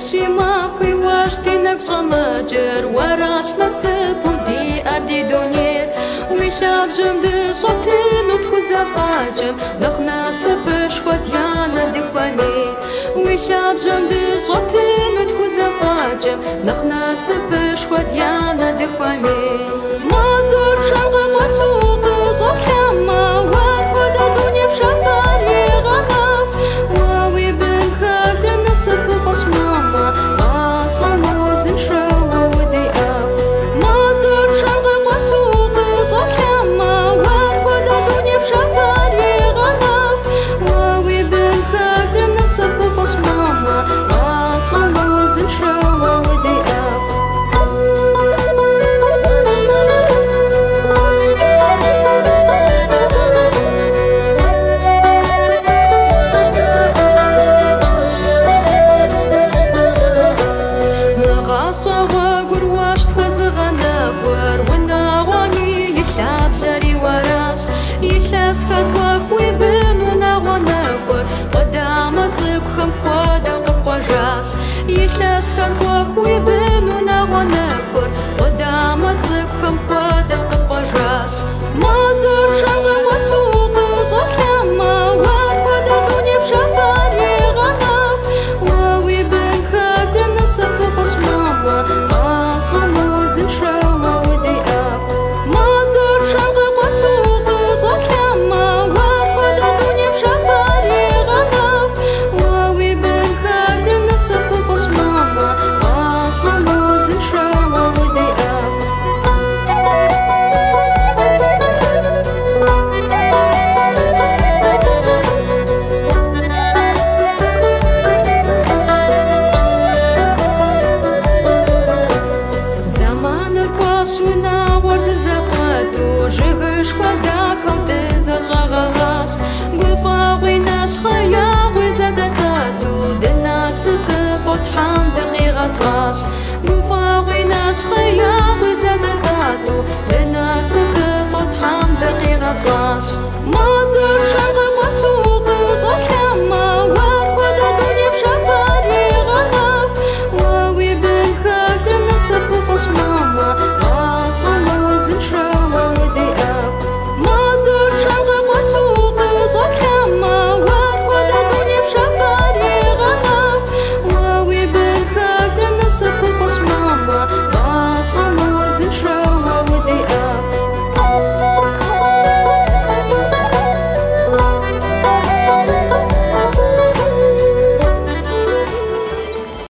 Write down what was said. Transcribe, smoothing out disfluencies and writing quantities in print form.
وشي ما خوي واشتي نقشة ماجر وراش نسب ودي أردي دونير ويشاب جمد شطين وتخوزا فاجم دخنا سبش وديانا دي خوامي ويشاب جمد شطين وتخوزا فاجم دخنا سبش وديانا دي خوامي ما زور شغل وسوق زور حما وارخودا دوني بشفاري غناف واوي بن خارد نسب فش ماما غاصر موزن شوا ودي أب ما زور شغل وسوق زور حما وارخودا دوني بشفاري غناف واوي بن خارد نسب فش ماما غاصر موزن شوا ودي أب يحس خلق ويبنونا ونكبر قدام تزكهم خدق قجاس ما زر شغل وسوق زر حما وارخد دوني بشفاري غناف واوي بن خارد نسب فش ماما غاصم وزن شوا ودي أب ما زر شغل وسوق زر حما وارخد دوني بشفاري غناف واوي بن خارد نسب فش ماما غاصم وزن شوا ودي أب زمان القاش وناورد زقاتو جغش خدا خودي زشغغاش قفاوي ناش خياوي زدتاتو دناس كفوت حمدقي غشاش قفاوي ناش خياوي زدتاتو دناس كفوت حمدقي غشاش ما زر شغل وسوق زر